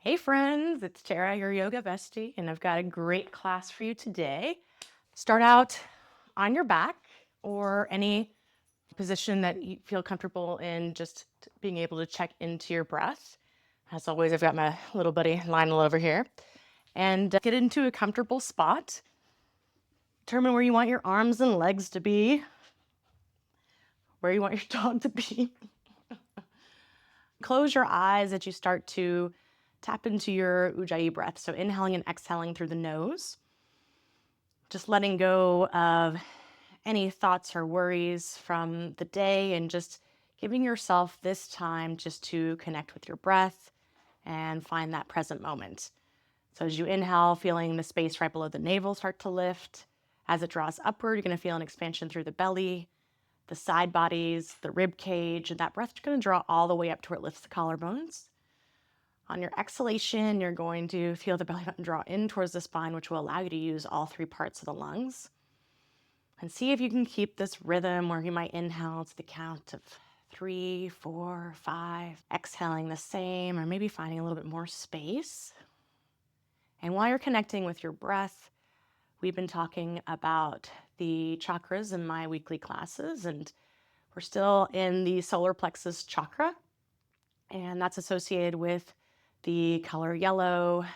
Hey friends, it's Tara, your yoga bestie, and I've got a great class for you today. Start out on your back or any position that you feel comfortable in, just being able to check into your breath. As always, I've got my little buddy Lionel over here. And get into a comfortable spot. Determine where you want your arms and legs to be, where you want your dog to be. Close your eyes as you start to tap into your Ujjayi breath. So inhaling and exhaling through the nose. Just letting go of any thoughts or worries from the day and just giving yourself this time just to connect with your breath and find that present moment. So as you inhale, feeling the space right below the navel start to lift. As it draws upward, you're going to feel an expansion through the belly, the side bodies, the rib cage, and that breath is going to draw all the way up to where it lifts the collarbones. On your exhalation, you're going to feel the belly button draw in towards the spine, which will allow you to use all three parts of the lungs. And see if you can keep this rhythm where you might inhale to the count of 3, 4, 5, exhaling the same, or maybe finding a little bit more space. And while you're connecting with your breath, we've been talking about the chakras in my weekly classes, and we're still in the solar plexus chakra, and that's associated with the color yellow,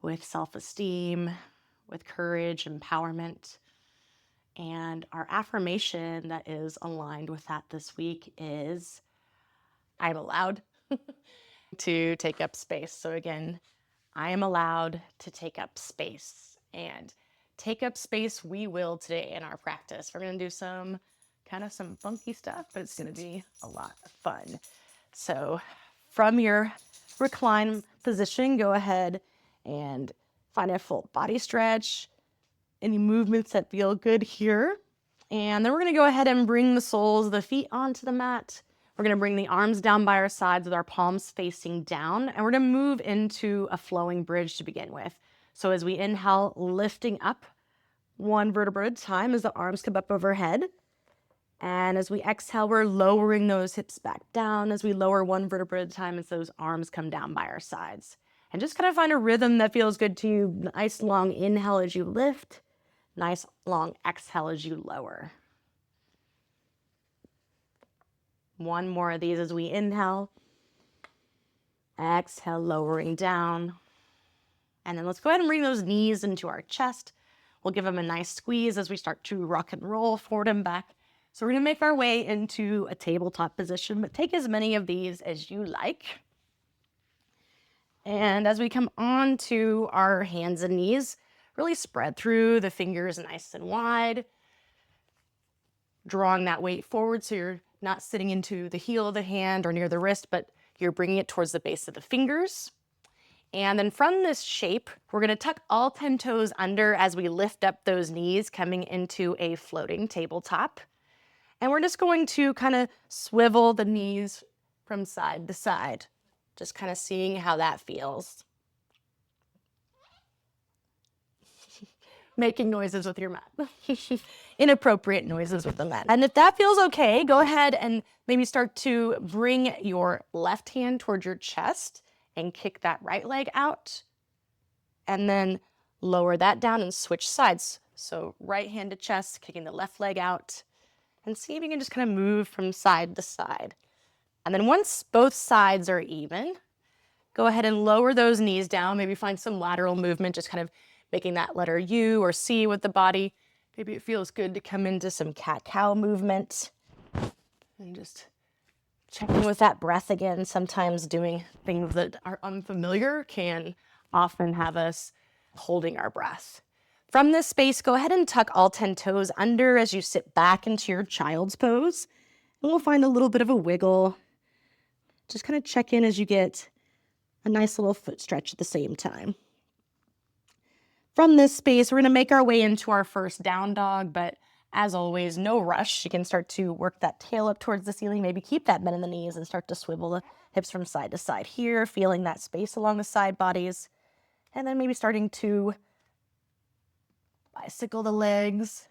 with self-esteem, with courage, empowerment. And our affirmation that is aligned with that this week is, I'm allowed to take up space. So again, I am allowed to take up space. And take up space we will today in our practice. We're going to do some funky stuff, but it's going to be a lot of fun. So from your recline position, go ahead and find a full body stretch. Any movements that feel good here. And then we're going to go ahead and bring the soles of the feet onto the mat. We're going to bring the arms down by our sides with our palms facing down. And we're going to move into a flowing bridge to begin with. So as we inhale, lifting up one vertebra at a time as the arms come up overhead. And as we exhale, we're lowering those hips back down as we lower one vertebra at a time as those arms come down by our sides. And just kind of find a rhythm that feels good to you. Nice long inhale as you lift. Nice long exhale as you lower. One more of these as we inhale. Exhale, lowering down. And then let's go ahead and bring those knees into our chest. We'll give them a nice squeeze as we start to rock and roll forward and back. So we're going to make our way into a tabletop position, but take as many of these as you like. And as we come on to our hands and knees, really spread through the fingers nice and wide, drawing that weight forward so you're not sitting into the heel of the hand or near the wrist, but you're bringing it towards the base of the fingers. And then from this shape, we're going to tuck all 10 toes under as we lift up those knees, coming into a floating tabletop. And we're just going to kind of swivel the knees from side to side, just kind of seeing how that feels. Making noises with your mat. Inappropriate noises with the mat. And if that feels okay, go ahead and maybe start to bring your left hand towards your chest and kick that right leg out. And then lower that down and switch sides. So right hand to chest, kicking the left leg out. And see if you can just kind of move from side to side. And then once both sides are even, go ahead and lower those knees down. Maybe find some lateral movement, just kind of making that letter U or C with the body. Maybe it feels good to come into some cat-cow movement. And just checking with that breath again. Sometimes doing things that are unfamiliar can often have us holding our breath. From this space, go ahead and tuck all 10 toes under as you sit back into your child's pose. And we'll find a little bit of a wiggle. Just kind of check in as you get a nice little foot stretch at the same time. From this space, we're going to make our way into our first down dog, but as always, no rush. You can start to work that tail up towards the ceiling, maybe keep that bend in the knees and start to swivel the hips from side to side here, feeling that space along the side bodies. And then maybe starting to bicycle the legs,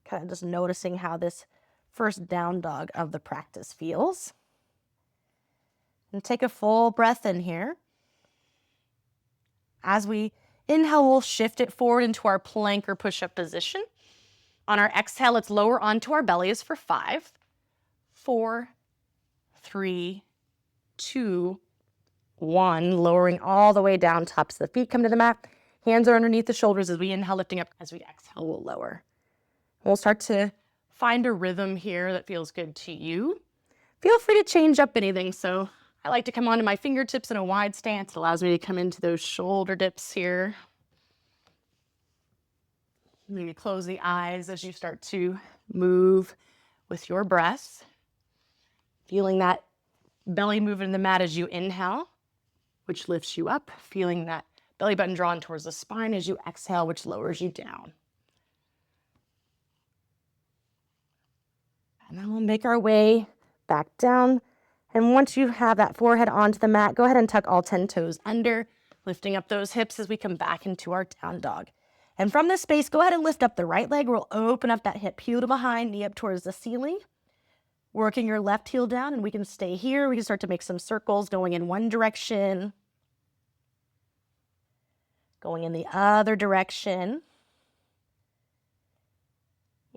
kind of just noticing how this first down dog of the practice feels. And take a full breath in here. As we inhale, we'll shift it forward into our plank or push-up position. On our exhale, let's lower onto our bellies for 5, 4, 3, 2, 1. Lowering all the way down, tops of the feet come to the mat. Hands are underneath the shoulders as we inhale, lifting up. As we exhale, we'll lower. We'll start to find a rhythm here that feels good to you. Feel free to change up anything. So I like to come onto my fingertips in a wide stance. It allows me to come into those shoulder dips here. Maybe close the eyes as you start to move with your breath. Feeling that belly move in the mat as you inhale, which lifts you up. Feeling that belly button drawn towards the spine as you exhale, which lowers you down. And then we'll make our way back down. And once you have that forehead onto the mat, go ahead and tuck all 10 toes under, lifting up those hips as we come back into our down dog. And from this space, go ahead and lift up the right leg. We'll open up that hip, heel to behind, knee up towards the ceiling. Working your left heel down, and we can stay here. We can start to make some circles going in one direction, going in the other direction.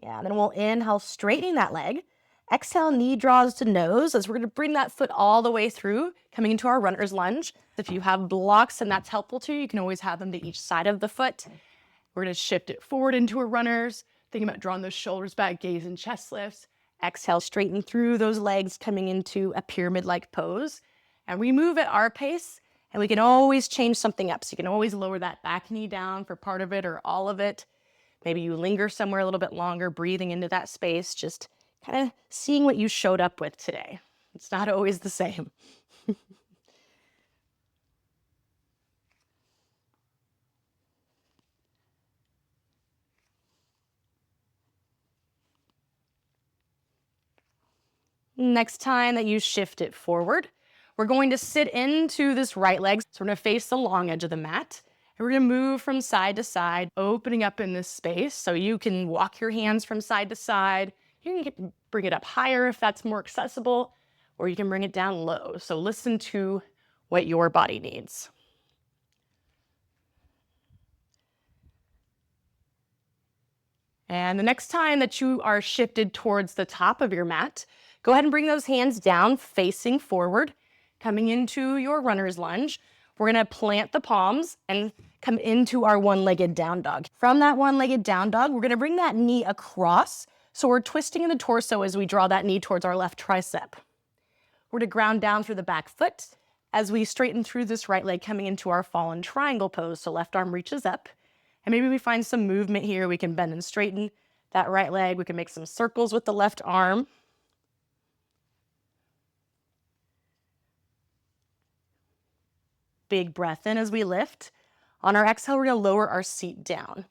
Yeah, and then we'll inhale, straightening that leg. Exhale, knee draws to nose as we're going to bring that foot all the way through, coming into our runner's lunge. If you have blocks and that's helpful too, you can always have them to each side of the foot. We're going to shift it forward into a runner's, thinking about drawing those shoulders back, gaze and chest lifts. Exhale, straighten through those legs, coming into a pyramid-like pose. And we move at our pace, and we can always change something up. So you can always lower that back knee down for part of it or all of it. Maybe you linger somewhere a little bit longer, breathing into that space, just kind of seeing what you showed up with today. It's not always the same. Next time that you shift it forward, we're going to sit into this right leg. So we're going to face the long edge of the mat. And we're going to move from side to side, opening up in this space. So you can walk your hands from side to side. You can bring it up higher if that's more accessible, or you can bring it down low. So listen to what your body needs. And the next time that you are shifted towards the top of your mat, go ahead and bring those hands down, facing forward, coming into your runner's lunge. We're going to plant the palms and come into our one-legged down dog. From that one-legged down dog, we're going to bring that knee across. So we're twisting in the torso as we draw that knee towards our left tricep. We're going to ground down through the back foot as we straighten through this right leg, coming into our fallen triangle pose. So left arm reaches up. And maybe we find some movement here. We can bend and straighten that right leg. We can make some circles with the left arm. Big breath in as we lift. On our exhale, we're going to lower our seat down.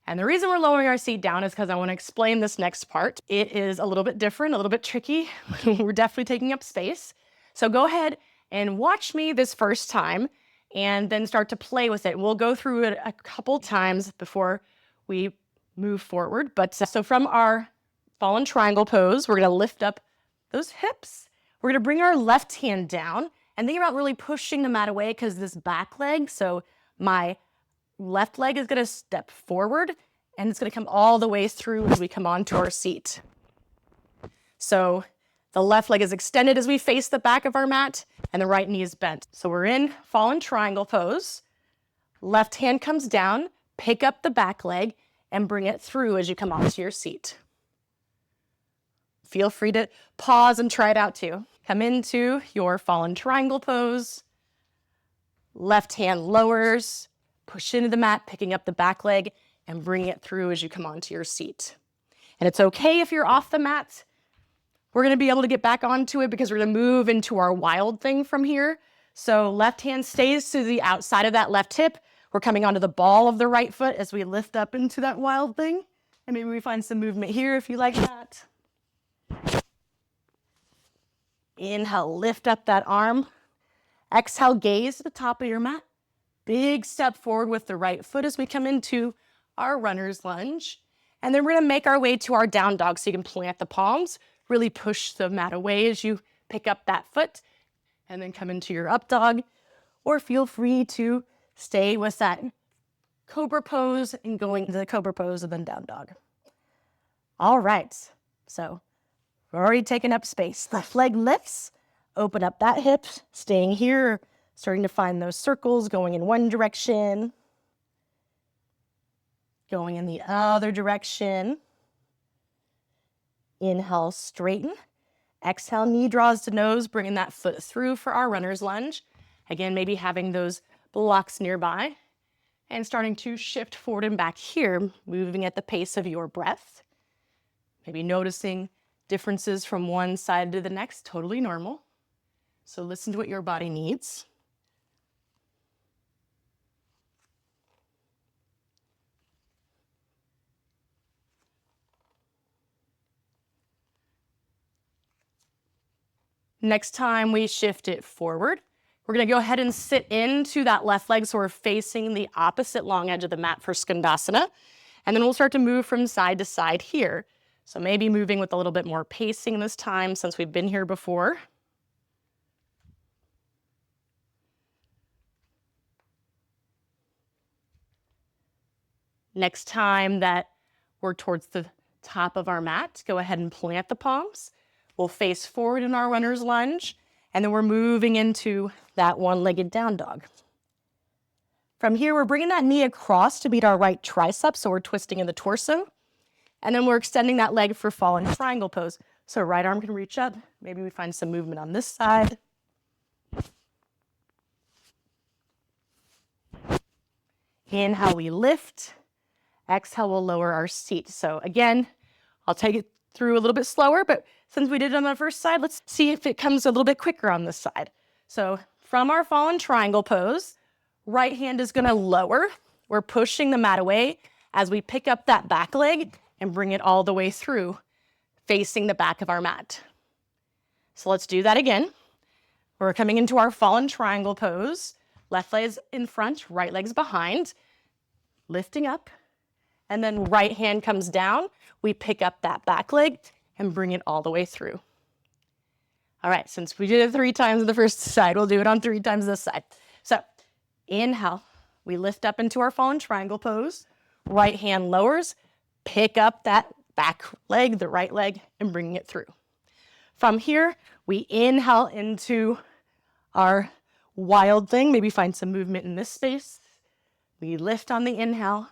And the reason we're lowering our seat down is because I want to explain this next part. It is a little bit different, a little bit tricky. We're definitely taking up space. So go ahead and watch me this first time and then start to play with it. We'll go through it a couple times before we move forward. But so from our fallen triangle pose, we're going to lift up those hips. We're going to bring our left hand down and think about really pushing the mat away because this back leg, so my left leg is going to step forward and it's going to come all the way through as we come onto our seat. So the left leg is extended as we face the back of our mat and the right knee is bent. So we're in fallen triangle pose. Left hand comes down, pick up the back leg and bring it through as you come onto your seat. Feel free to pause and try it out too. Come into your fallen triangle pose. Left hand lowers, push into the mat, picking up the back leg and bring it through as you come onto your seat. And it's okay if you're off the mat. We're going to be able to get back onto it because we're going to move into our wild thing from here. So left hand stays to the outside of that left hip. We're coming onto the ball of the right foot as we lift up into that wild thing. And maybe we find some movement here if you like that. Inhale, lift up that arm. Exhale, gaze to the top of your mat. Big step forward with the right foot as we come into our runner's lunge. And then we're going to make our way to our down dog so you can plant the palms. Really push the mat away as you pick up that foot and then come into your up dog. Or feel free to Stay with that cobra pose and going into the cobra pose and then down dog. All right, so we're already taking up space. Left leg lifts, open up that hip, staying here, starting to find those circles, going in one direction, going in the other direction. Inhale, straighten. Exhale, knee draws to nose, bringing that foot through for our runner's lunge. Again, maybe having those blocks nearby and starting to shift forward and back here, moving at the pace of your breath. Maybe noticing differences from one side to the next, totally normal. So listen to what your body needs. Next time we shift it forward, we're going to go ahead and sit into that left leg so we're facing the opposite long edge of the mat for Skandasana. And then we'll start to move from side to side here. So maybe moving with a little bit more pacing this time since we've been here before. Next time that we're towards the top of our mat, go ahead and plant the palms. We'll face forward in our runner's lunge, and then we're moving into that one-legged down dog. From here, we're bringing that knee across to meet our right tricep, so we're twisting in the torso. And then we're extending that leg for fallen triangle pose. So right arm can reach up. Maybe we find some movement on this side. Inhale, we lift. Exhale, we'll lower our seat. So again, I'll take it through a little bit slower, but since we did it on the first side, let's see if it comes a little bit quicker on this side. So from our fallen triangle pose, right hand is gonna lower. We're pushing the mat away as we pick up that back leg and bring it all the way through, facing the back of our mat. So let's do that again. We're coming into our fallen triangle pose. Left leg's in front, right leg's behind, lifting up. And then right hand comes down. We pick up that back leg and bring it all the way through. All right, since we did it 3 times on the first side, we'll do it on 3 times this side. So inhale, we lift up into our fallen triangle pose. Right hand lowers, pick up that back leg, the right leg, and bring it through. From here, we inhale into our wild thing. Maybe find some movement in this space. We lift on the inhale.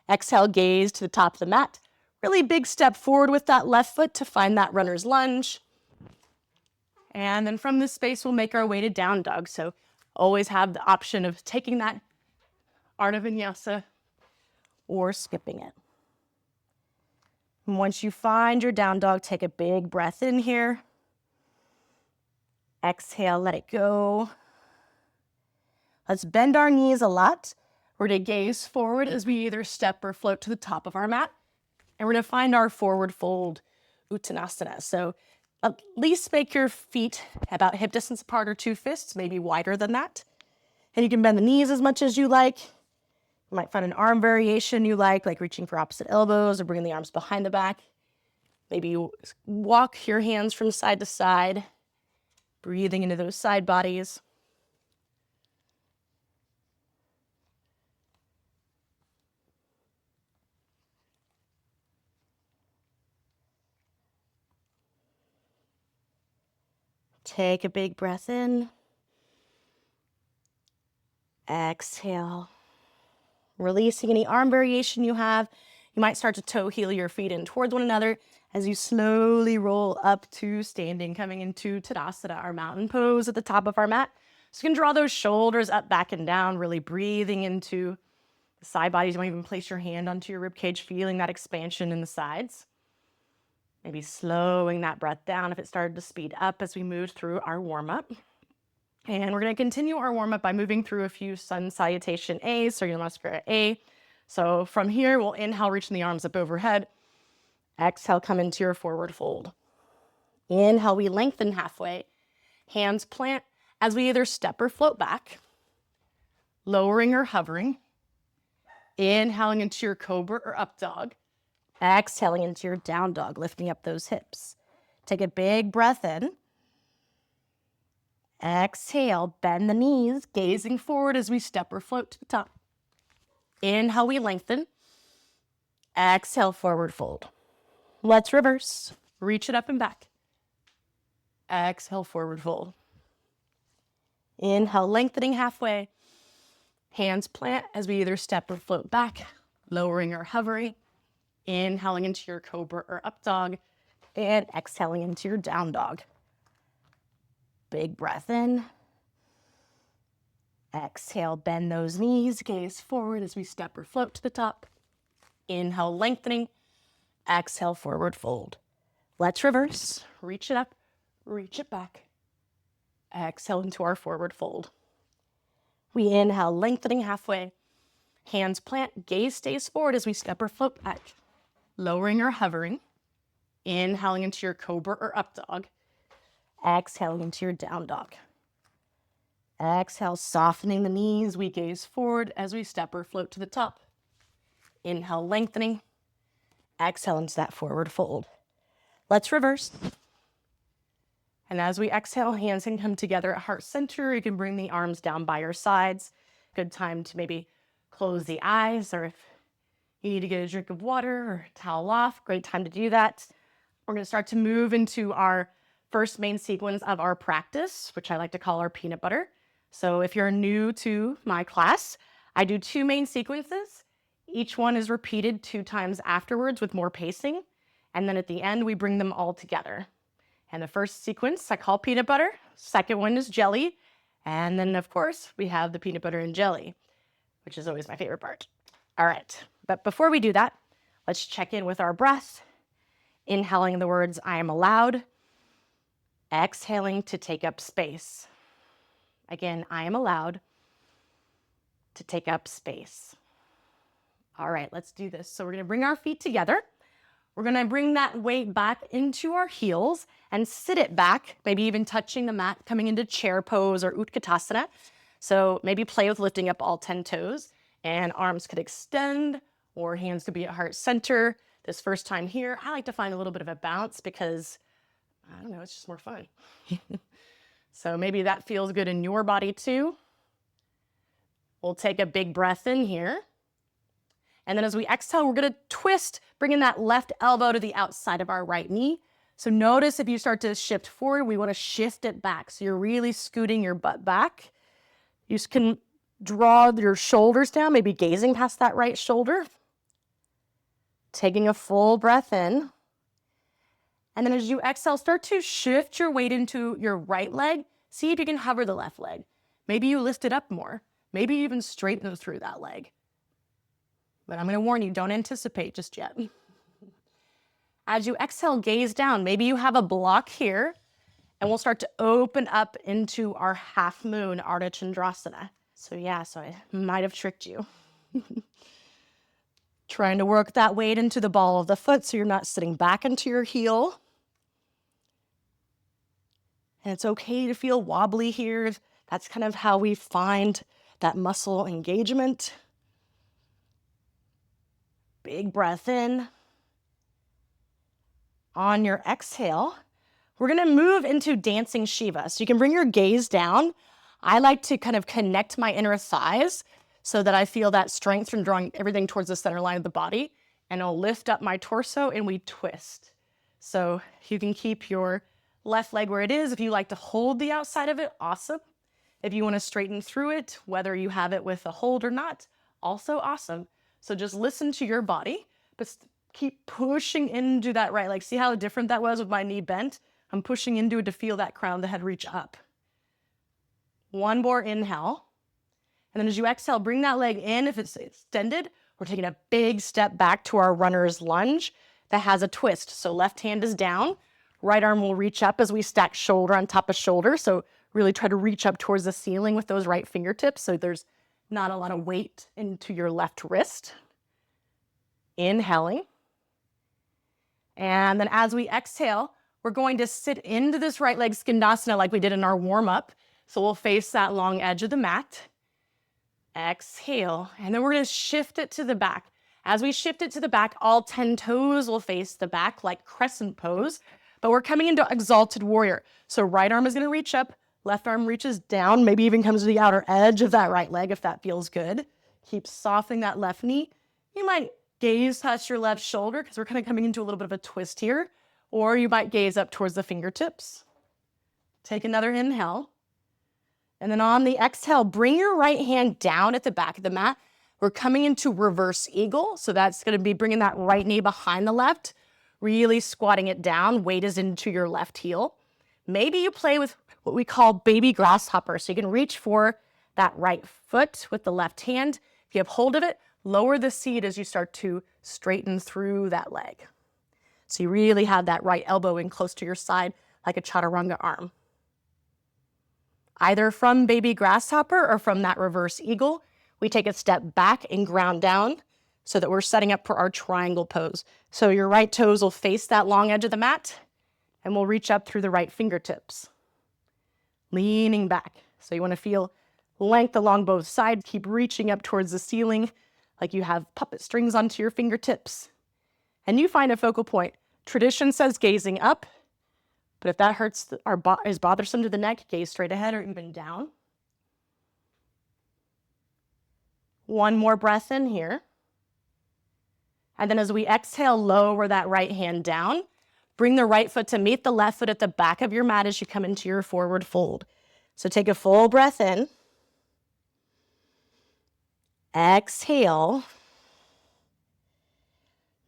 Exhale, gaze to the top of the mat. Really big step forward with that left foot to find that runner's lunge. And then from this space, we'll make our way to down dog. So always have the option of taking that Ardha Vinyasa or skipping it. And once you find your down dog, take a big breath in here. Exhale, let it go. Let's bend our knees a lot. We're going to gaze forward as we either step or float to the top of our mat. And we're going to find our forward fold Uttanasana. So at least make your feet about hip distance apart or 2 fists, maybe wider than that. And you can bend the knees as much as you like. You might find an arm variation you like reaching for opposite elbows or bringing the arms behind the back. Maybe you walk your hands from side to side, breathing into those side bodies. Take a big breath in. Exhale. Releasing any arm variation you have. You might start to toe heel your feet in towards one another as you slowly roll up to standing, coming into Tadasana, our mountain pose at the top of our mat. So you can draw those shoulders up, back, and down, really breathing into the side bodies. You might even place your hand onto your ribcage, feeling that expansion in the sides. Maybe slowing that breath down if it started to speed up as we moved through our warm-up. And we're going to continue our warm-up by moving through a few sun salutation A's, so you're muscular A. So from here, we'll inhale, reaching the arms up overhead. Exhale, come into your forward fold. Inhale, we lengthen halfway. Hands plant as we either step or float back, lowering or hovering. Inhaling into your cobra or up dog. Exhaling into your down dog, lifting up those hips. Take a big breath in. Exhale, bend the knees, gazing forward as we step or float to the top. Inhale, we lengthen. Exhale, forward fold. Let's reverse. Reach it up and back. Exhale, forward fold. Inhale, lengthening halfway. Hands plant as we either step or float back, lowering or hovering. Inhaling into your cobra or up dog, and exhaling into your down dog. Big breath in. Exhale, bend those knees, gaze forward as we step or float to the top. Inhale, lengthening. Exhale, forward fold. Let's reverse. Reach it up, reach it back. Exhale into our forward fold. We inhale, lengthening halfway. Hands plant, gaze stays forward as we step or float back. Lowering or hovering. Inhaling into your cobra or up dog. Exhaling into your down dog. Exhale, softening the knees. We gaze forward as we step or float to the top. Inhale, lengthening. Exhale into that forward fold. Let's reverse. And as we exhale, hands can come together at heart center. You can bring the arms down by your sides. Good time to maybe close the eyes, or if you need to get a drink of water or towel off, great time to do that. We're going to start to move into our first main sequence of our practice, which I like to call our peanut butter. So if you're new to my class, I do 2 main sequences. Each one is repeated 2 times afterwards with more pacing. And then at the end, we bring them all together. And the first sequence I call peanut butter. Second one is jelly. And then, of course, we have the peanut butter and jelly, which is always my favorite part. All right. But before we do that, let's check in with our breath. Inhaling the words, I am allowed. Exhaling to take up space. Again, I am allowed to take up space. All right, let's do this. So we're going to bring our feet together. We're going to bring that weight back into our heels and sit it back, maybe even touching the mat, coming into chair pose or Utkatasana. So maybe play with lifting up all 10 toes, and arms could extend or hands could be at heart center. This first time here, I like to find a little bit of a balance because, I don't know, it's just more fun. So maybe that feels good in your body too. We'll take a big breath in here. And then as we exhale, we're going to twist, bringing that left elbow to the outside of our right knee. So notice if you start to shift forward, we want to shift it back. So you're really scooting your butt back. You can draw your shoulders down, maybe gazing past that right shoulder. Taking a full breath in. And then as you exhale, start to shift your weight into your right leg. See if you can hover the left leg. Maybe you lift it up more. Maybe you even straighten through that leg. But I'm going to warn you, don't anticipate just yet. As you exhale, gaze down. Maybe you have a block here, and we'll start to open up into our half moon, Ardha Chandrasana. So I might have tricked you. Trying to work that weight into the ball of the foot so you're not sitting back into your heel. And it's okay to feel wobbly here. That's kind of how we find that muscle engagement. Big breath in. On your exhale, we're going to move into dancing Shiva. So you can bring your gaze down. I like to kind of connect my inner thighs so that I feel that strength from drawing everything towards the center line of the body. And I'll lift up my torso and we twist. So you can keep your left leg where it is. If you like to hold the outside of it, awesome. If you want to straighten through it, whether you have it with a hold or not, also awesome. So just listen to your body, but keep pushing into that right leg. See how different that was with my knee bent? I'm pushing into it to feel that crown of the head reach up. One more inhale. And then as you exhale, bring that leg in. If it's extended, we're taking a big step back to our runner's lunge that has a twist. So left hand is down. Right arm will reach up as we stack shoulder on top of shoulder. So really try to reach up towards the ceiling with those right fingertips so there's not a lot of weight into your left wrist. Inhaling. And then as we exhale, we're going to sit into this right leg skandasana like we did in our warm-up. So we'll face that long edge of the mat. Exhale. And then we're going to shift it to the back. As we shift it to the back, all 10 toes will face the back like crescent pose. But we're coming into Exalted Warrior. So right arm is going to reach up, Left arm reaches down, maybe even comes to the outer edge of that right leg if that feels good. Keep softening that left knee. You might gaze past your left shoulder because we're kind of coming into a little bit of a twist here. Or you might gaze up towards the fingertips. Take another inhale. And then on the exhale, bring your right hand down at the back of the mat. We're coming into reverse eagle. So that's going to be bringing that right knee behind the left, really squatting it down. Weight is into your left heel. Maybe you play with what we call baby grasshopper. So you can reach for that right foot with the left hand. If you have hold of it, lower the seat as you start to straighten through that leg. So you really have that right elbow in close to your side like a chaturanga arm. Either from baby grasshopper or from that reverse eagle, we take a step back and ground down so that we're setting up for our triangle pose. So your right toes will face that long edge of the mat and we'll reach up through the right fingertips. Leaning back. So you want to feel length along both sides. Keep reaching up towards the ceiling like you have puppet strings onto your fingertips. And you find a focal point. Tradition says gazing up, but if that hurts or is bothersome to the neck, gaze straight ahead or even down. One more breath in here. And then as we exhale, lower that right hand down. Bring the right foot to meet the left foot at the back of your mat as you come into your forward fold. So take a full breath in. Exhale.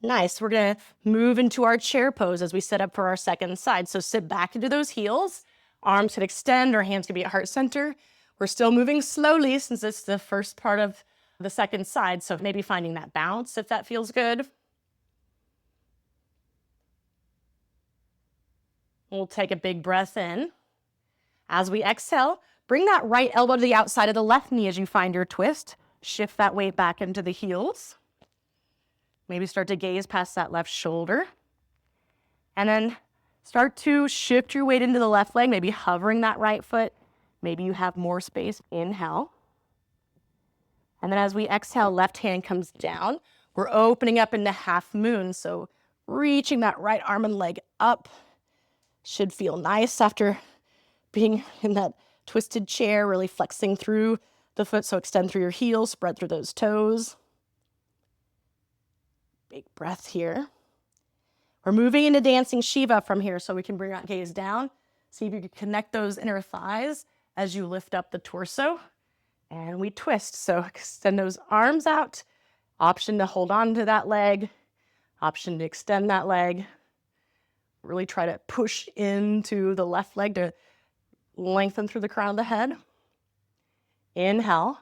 Nice. We're going to move into our chair pose as we set up for our second side. So sit back into those heels. Arms can extend or hands can be at heart center. We're still moving slowly since it's the first part of the second side. So maybe finding that bounce if that feels good. We'll take a big breath in. As we exhale, bring that right elbow to the outside of the left knee as you find your twist. Shift that weight back into the heels. Maybe start to gaze past that left shoulder. And then start to shift your weight into the left leg, maybe hovering that right foot. Maybe you have more space. Inhale. And then as we exhale, left hand comes down. We're opening up into half moon. So reaching that right arm and leg up. Should feel nice after being in that twisted chair, really flexing through the foot. So extend through your heels, spread through those toes. Big breath here. We're moving into dancing Shiva from here so we can bring our gaze down. See if you can connect those inner thighs as you lift up the torso. And we twist. So extend those arms out. Option to hold on to that leg. Option to extend that leg. Really try to push into the left leg to lengthen through the crown of the head. Inhale.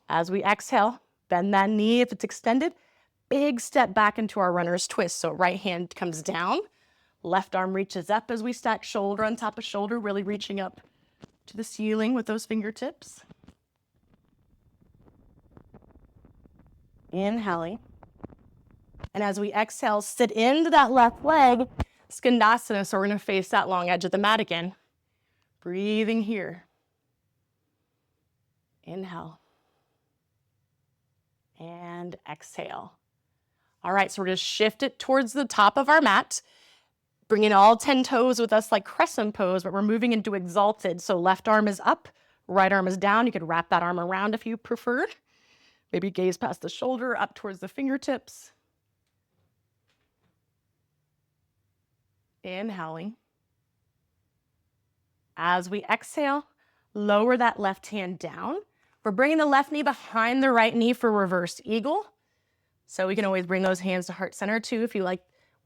As we exhale, bend that knee if it's extended. Big step back into our runner's twist. So right hand comes down. Left arm reaches up as we stack shoulder on top of shoulder, really reaching up to the ceiling with those fingertips. Inhaling. And as we exhale, sit into that left leg, Skandasana. So we're going to face that long edge of the mat again. Breathing here. Inhale. And exhale. All right, so we're going to shift it towards the top of our mat. Bringing all 10 toes with us like crescent pose, but we're moving into Exalted. So left arm is up, right arm is down. You could wrap that arm around if you preferred. Maybe gaze past the shoulder, up towards the fingertips. Inhaling. As we exhale, lower that left hand down. We're bringing the left knee behind the right knee for reverse eagle. So we can always bring those hands to heart center too if you want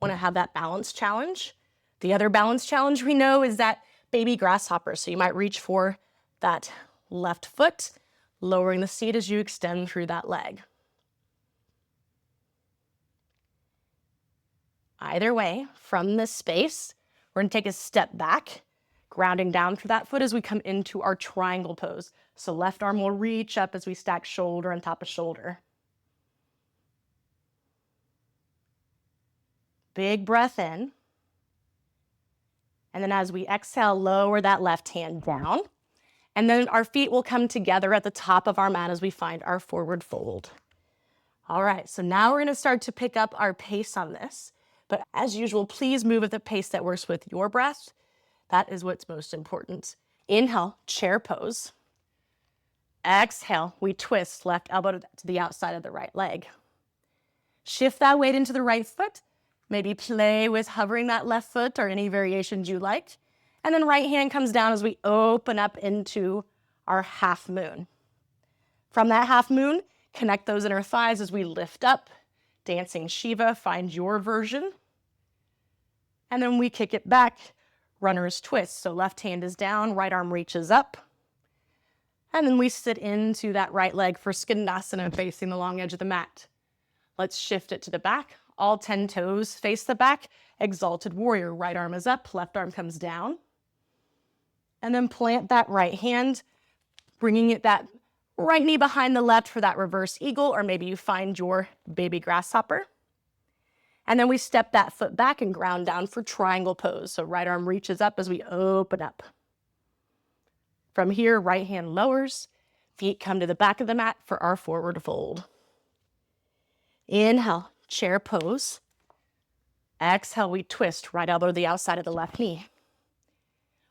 to have that balance challenge. The other balance challenge we know is that baby grasshopper. So you might reach for that left foot, lowering the seat as you extend through that leg. Either way, from this space, we're going to take a step back, grounding down through that foot as we come into our triangle pose. So left arm will reach up as we stack shoulder on top of shoulder. Big breath in. And then as we exhale, lower that left hand down. And then our feet will come together at the top of our mat as we find our forward fold. All right, so now we're going to start to pick up our pace on this. But as usual, please move at the pace that works with your breath. That is what's most important. Inhale, chair pose. Exhale, we twist left elbow to the outside of the right leg. Shift that weight into the right foot. Maybe play with hovering that left foot or any variations you like. And then right hand comes down as we open up into our half moon. From that half moon, connect those inner thighs as we lift up. Dancing Shiva, find your version. And then we kick it back, runner's twist. So left hand is down, right arm reaches up. And then we sit into that right leg for Skandasana, facing the long edge of the mat. Let's shift it to the back. All 10 toes face the back. Exalted warrior. Right arm is up, left arm comes down. And then plant that right hand, bringing it that right knee behind the left for that reverse eagle, or maybe you find your baby grasshopper. And then we step that foot back and ground down for triangle pose. So right arm reaches up as we open up. From here, right hand lowers, feet come to the back of the mat for our forward fold. Inhale, chair pose. Exhale, we twist, right elbow to the outside of the left knee.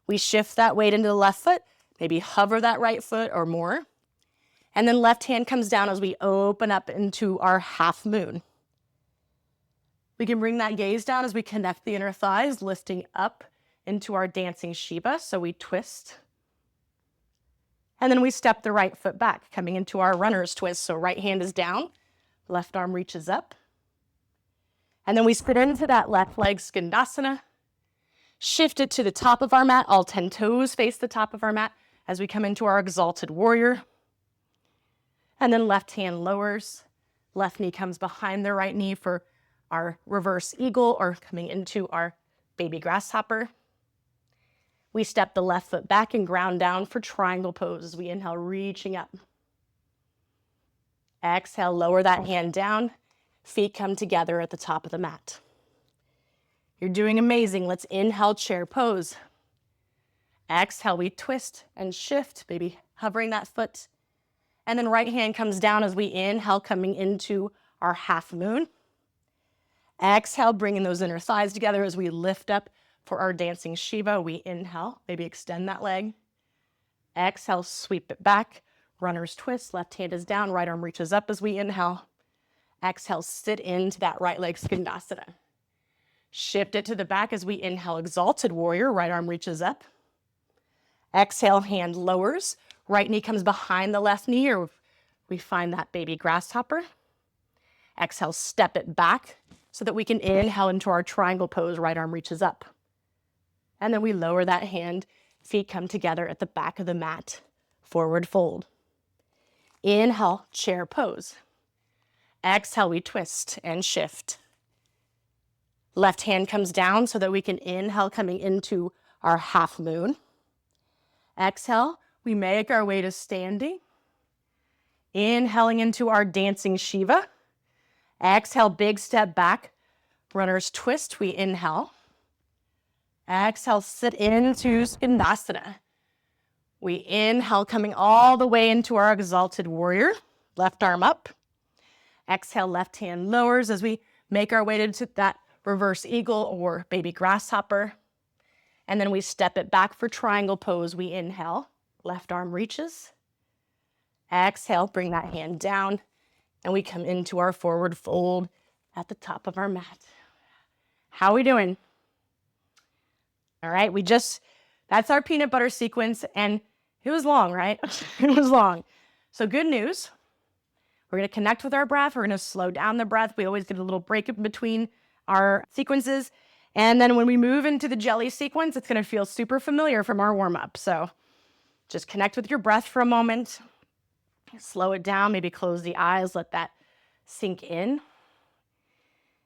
We shift that weight into the left foot, maybe hover that right foot or more. And then left hand comes down as we open up into our half moon. We can bring that gaze down as we connect the inner thighs, lifting up into our dancing Shiva. So we twist. And then we step the right foot back, coming into our runner's twist. So right hand is down, left arm reaches up. And then we split into that left leg Skandasana. Shift it to the top of our mat. All 10 toes face the top of our mat as we come into our exalted warrior. And then left hand lowers. Left knee comes behind the right knee for our reverse eagle or coming into our baby grasshopper. We step the left foot back and ground down for triangle pose as we inhale, reaching up. Exhale, lower that hand down. Feet come together at the top of the mat. You're doing amazing. Let's inhale, chair pose. Exhale, we twist and shift, maybe hovering that foot. And then right hand comes down as we inhale, coming into our half moon. Exhale, bringing those inner thighs together as we lift up for our dancing Shiva. We inhale, maybe extend that leg. Exhale, sweep it back. Runner's twist, left hand is down, right arm reaches up as we inhale. Exhale, sit into that right leg Skandasana. Shift it to the back as we inhale, exalted warrior, right arm reaches up. Exhale, hand lowers, right knee comes behind the left knee, or we find that baby grasshopper. Exhale, step it back so that we can inhale into our triangle pose, right arm reaches up. And then we lower that hand, feet come together at the back of the mat, forward fold. Inhale, chair pose. Exhale, we twist and shift. Left hand comes down so that we can inhale, coming into our half moon. Exhale, we make our way to standing. Inhaling into our dancing Shiva. Exhale, big step back. Runner's twist, we inhale. Exhale, sit into Skandasana. We inhale, coming all the way into our exalted warrior. Left arm up. Exhale, left hand lowers as we make our way to that reverse eagle or baby grasshopper. And then we step it back for triangle pose. We inhale, left arm reaches. Exhale, bring that hand down. And we come into our forward fold at the top of our mat. How are we doing? All right, that's our peanut butter sequence, and it was long, right? It was long. So good news. We're going to connect with our breath. We're going to slow down the breath. We always get a little break in between our sequences. And then when we move into the jelly sequence, it's going to feel super familiar from our warm-up. So just connect with your breath for a moment. Slow it down, maybe close the eyes, let that sink in.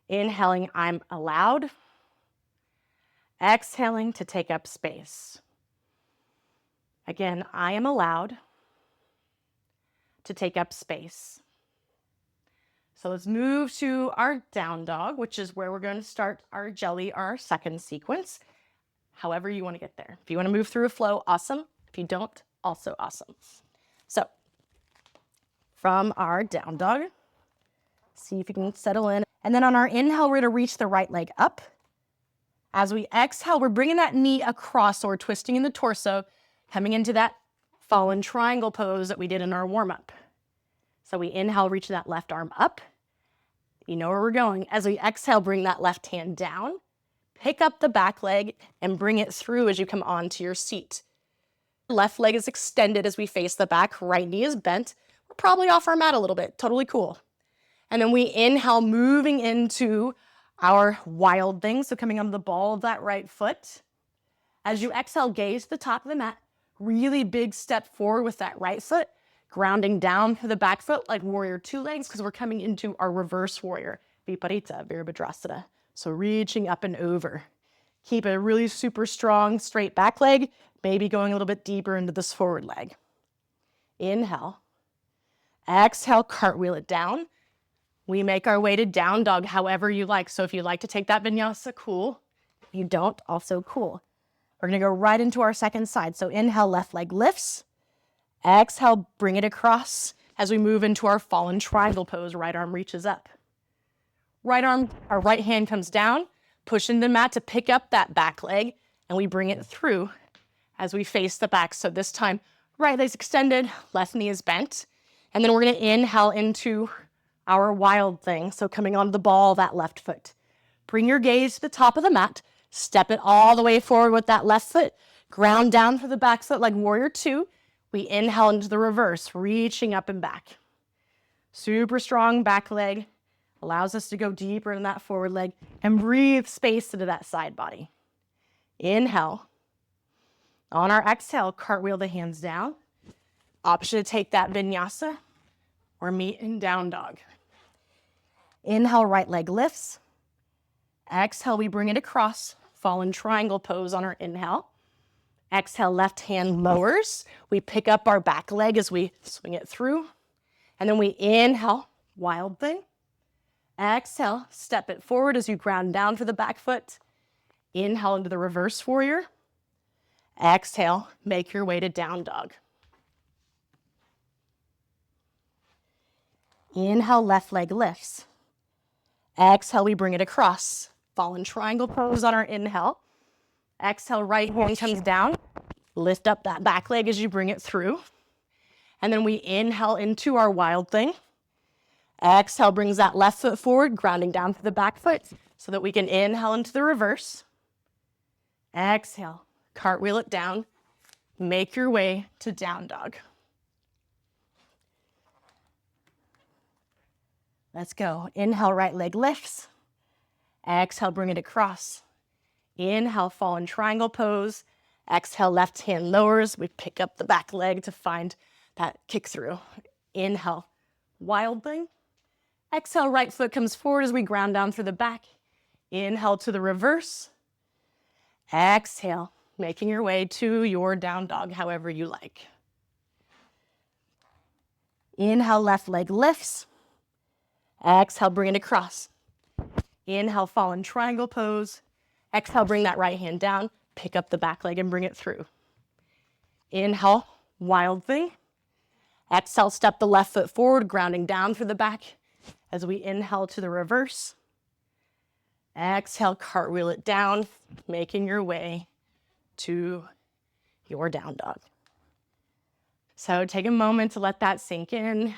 Inhaling, I'm allowed. Exhaling to take up space. Again, I am allowed to take up space. So let's move to our down dog, which is where we're going to start our jelly, our second sequence. However you want to get there. If you want to move through a flow, awesome. If you don't, also awesome. So from our down dog, see if you can settle in. And then on our inhale, we're going to reach the right leg up. As we exhale, we're bringing that knee across, so we're twisting in the torso, coming into that fallen triangle pose that we did in our warm-up. So we inhale, reach that left arm up. You know where we're going. As we exhale, bring that left hand down, pick up the back leg and bring it through as you come onto your seat. Left leg is extended as we face the back, right knee is bent. We're probably off our mat a little bit, totally cool. And then we inhale, moving into our wild thing, so coming on the ball of that right foot. As you exhale, gaze to the top of the mat, really big step forward with that right foot, grounding down to the back foot like warrior two legs, because we're coming into our reverse warrior, Viparita Virabhadrasana. So reaching up and over. Keep a really super strong straight back leg, maybe going a little bit deeper into this forward leg. Inhale. Exhale, cartwheel it down. We make our way to down dog however you like. So if you like to take that vinyasa, cool. If you don't, also cool. We're gonna go right into our second side. So inhale, left leg lifts. Exhale, bring it across as we move into our fallen triangle pose. Right arm reaches up. Our right hand comes down, push into the mat to pick up that back leg, and we bring it through as we face the back. So this time, right leg's extended, left knee is bent. And then we're gonna inhale into our wild thing. So coming onto the ball of that left foot. Bring your gaze to the top of the mat, step it all the way forward with that left foot, ground down for the back foot like warrior two. We inhale into the reverse, reaching up and back. Super strong back leg, allows us to go deeper in that forward leg and breathe space into that side body. Inhale. On our exhale, cartwheel the hands down. Option to take that vinyasa or meet in down dog. Inhale, right leg lifts. Exhale, we bring it across, fallen triangle pose on our inhale. Exhale, left hand lowers. We pick up our back leg as we swing it through. And then we inhale, wild thing. Exhale, step it forward as you ground down for the back foot. Inhale into the reverse warrior. Exhale, make your way to down dog. Inhale, left leg lifts. Exhale, we bring it across. Fallen triangle pose on our inhale. Exhale, right hand comes down. Lift up that back leg as you bring it through. And then we inhale into our wild thing. Exhale brings that left foot forward, grounding down to the back foot so that we can inhale into the reverse. Exhale, cartwheel it down. Make your way to down dog. Let's go. Inhale, right leg lifts. Exhale, bring it across. Inhale, fallen triangle pose. Exhale, left hand lowers. We pick up the back leg to find that kick through. Inhale, wild thing. Exhale, right foot comes forward as we ground down through the back. Inhale to the reverse. Exhale, making your way to your down dog however you like. Inhale, left leg lifts. Exhale, bring it across. Inhale, fallen triangle pose. Exhale, bring that right hand down. Pick up the back leg and bring it through. Inhale, wild thing. Exhale, step the left foot forward, grounding down for the back as we inhale to the reverse. Exhale, cartwheel it down, making your way to your down dog. So take a moment to let that sink in.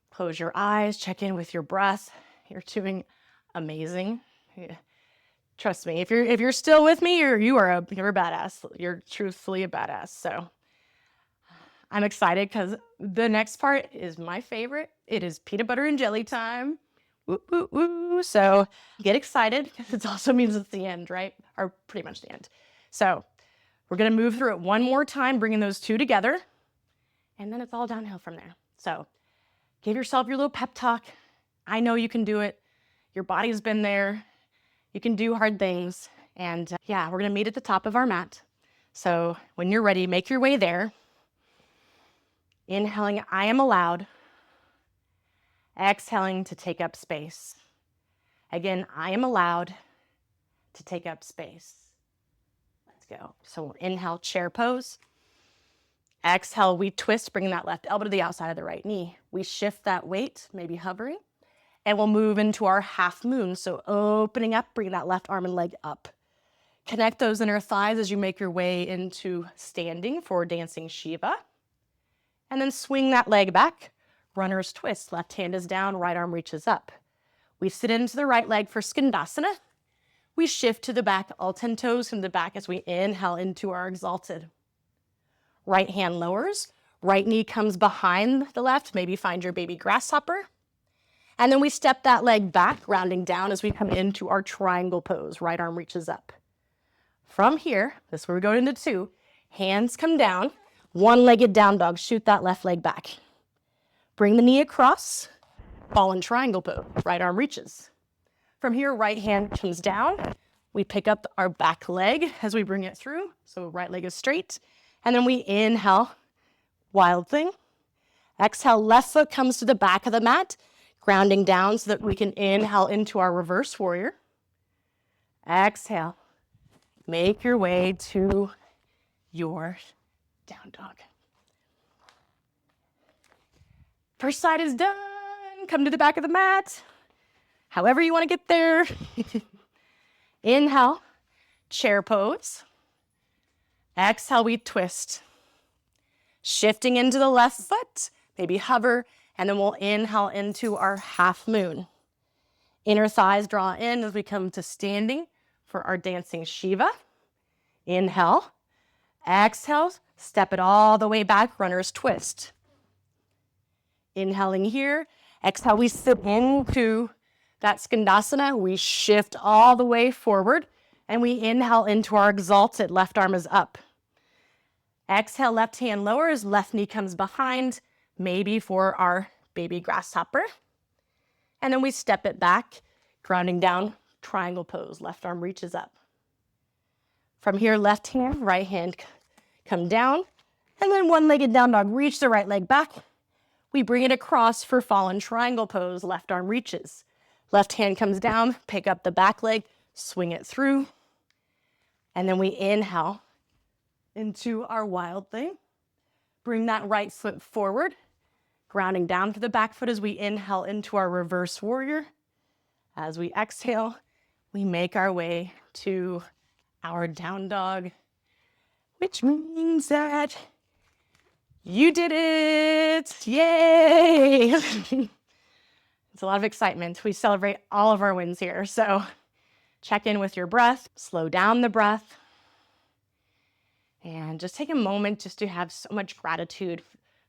Close your eyes, check in with your breath. You're doing amazing. Trust me, if you're still with me, you're a badass. You're truthfully a badass. So I'm excited because the next part is my favorite. It is peanut butter and jelly time. Woo, woo, woo. So get excited because it also means it's the end, right? Or pretty much the end. So we're gonna move through it one more time, bringing those two together, and then it's all downhill from there. So give yourself your little pep talk. I know you can do it. Your body's been there. You can do hard things. And yeah, we're gonna meet at the top of our mat. So when you're ready, make your way there. Inhaling, I am allowed. Exhaling to take up space. Again, I am allowed to take up space. Let's go. So inhale, chair pose. Exhale, we twist, bringing that left elbow to the outside of the right knee. We shift that weight, maybe hovering. And we'll move into our half moon. So opening up, bring that left arm and leg up. Connect those inner thighs as you make your way into standing for dancing Shiva. And then swing that leg back. Runner's twist. Left hand is down, right arm reaches up. We sit into the right leg for Skandasana. We shift to the back, all 10 toes from the back as we inhale into our Exalted. Right hand lowers. Right knee comes behind the left. Maybe find your baby grasshopper. And then we step that leg back, rounding down as we come into our triangle pose. Right arm reaches up. From here, this is where we go into 2. Hands come down. One-legged down dog. Shoot that left leg back. Bring the knee across. Fallen triangle pose. Right arm reaches. From here, right hand comes down. We pick up our back leg as we bring it through. So right leg is straight. And then we inhale, wild thing. Exhale, left foot comes to the back of the mat, grounding down so that we can inhale into our reverse warrior. Exhale. Make your way to your down dog. First side is done. Come to the back of the mat. However you want to get there. Inhale, chair pose. Exhale, we twist. Shifting into the left foot, maybe hover, and then we'll inhale into our half moon. Inner thighs draw in as we come to standing for our dancing Shiva. Inhale, exhale, step it all the way back, runner's twist. Inhaling here, exhale, we sit into that Skandasana. We shift all the way forward, and we inhale into our Exalted. Left arm is up. Exhale, left hand lowers, left knee comes behind, maybe for our baby grasshopper. And then we step it back, grounding down, triangle pose. Left arm reaches up. From here, left hand, right hand come down, and then one-legged down dog. Reach the right leg back. We bring it across for fallen triangle pose. Left arm reaches. Left hand comes down, pick up the back leg, swing it through. And then we inhale into our wild thing. Bring that right foot forward, grounding down to the back foot as we inhale into our reverse warrior. As we exhale, we make our way to our down dog, which means that you did it. Yay! It's a lot of excitement. We celebrate all of our wins here. So check in with your breath, slow down the breath, and just take a moment just to have so much gratitude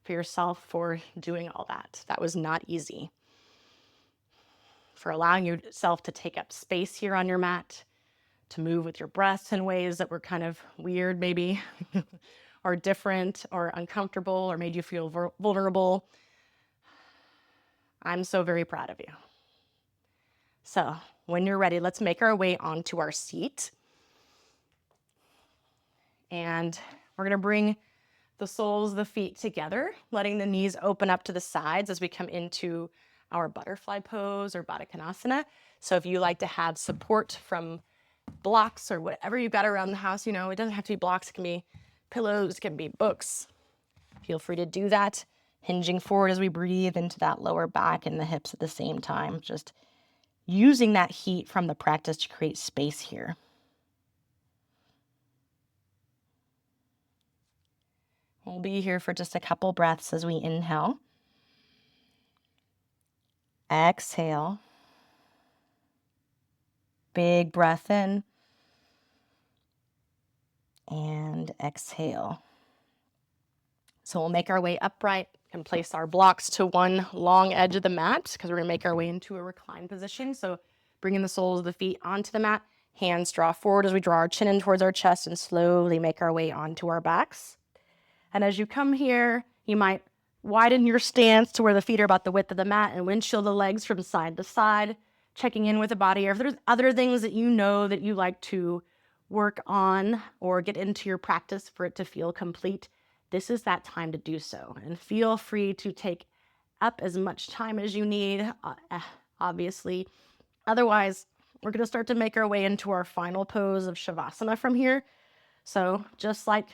for yourself for doing all that. That was not easy. For allowing yourself to take up space here on your mat, to move with your breath in ways that were kind of weird maybe, or different, or uncomfortable, or made you feel vulnerable. I'm so very proud of you. So when you're ready, let's make our way onto our seat. And we're going to bring the soles of the feet together, letting the knees open up to the sides as we come into our butterfly pose or Baddha Konasana. So if you like to have support from blocks or whatever you've got around the house, it doesn't have to be blocks. It can be pillows, it can be books. Feel free to do that. Hinging forward as we breathe into that lower back and the hips at the same time. Just using that heat from the practice to create space here. We'll be here for just a couple breaths as we inhale. Exhale. Big breath in. And exhale. So we'll make our way upright and place our blocks to one long edge of the mat because we're going to make our way into a reclined position. So bringing the soles of the feet onto the mat, hands draw forward as we draw our chin in towards our chest and slowly make our way onto our backs. And as you come here, you might widen your stance to where the feet are about the width of the mat and windshield the legs from side to side, checking in with the body. Or if there's other things that you know that you like to work on or get into your practice for it to feel complete, this is that time to do so. And feel free to take up as much time as you need, obviously. Otherwise, we're going to start to make our way into our final pose of Shavasana from here. So just like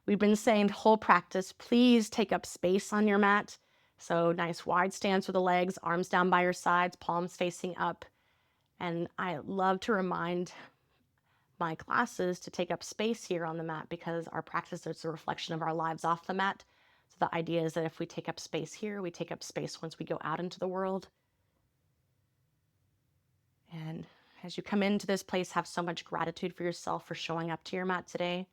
we've been saying the whole practice, please take up space on your mat. So nice wide stance with the legs, arms down by your sides, palms facing up. And I love to remind my classes to take up space here on the mat because our practice is a reflection of our lives off the mat. So the idea is that if we take up space here, we take up space once we go out into the world. And as you come into this place, have so much gratitude for yourself for showing up to your mat today.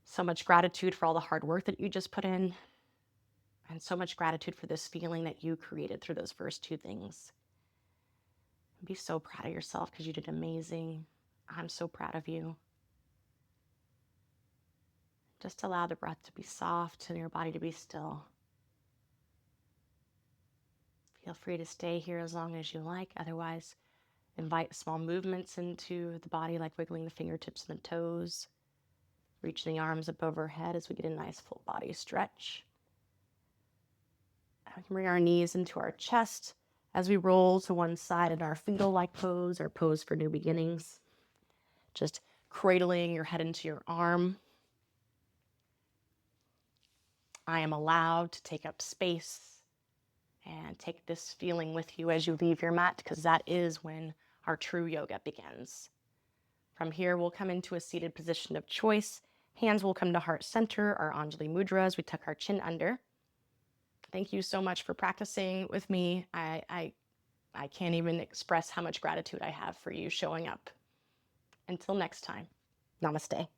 So much gratitude for all the hard work that you just put in. And so much gratitude for this feeling that you created through those first two things. Be so proud of yourself because you did amazing. I'm so proud of you. Just allow the breath to be soft and your body to be still. Feel free to stay here as long as you like. Otherwise, invite small movements into the body, like wiggling the fingertips and the toes. Reaching the arms up overhead as we get a nice full body stretch. We can bring our knees into our chest as we roll to one side in our fetal-like pose, or pose for new beginnings. Just cradling your head into your arm. I am allowed to take up space and take this feeling with you as you leave your mat, because that is when our true yoga begins. From here, we'll come into a seated position of choice. Hands will come to heart center, our Anjali Mudra, as we tuck our chin under. Thank you so much for practicing with me. I can't even express how much gratitude I have for you showing up. Until next time, namaste.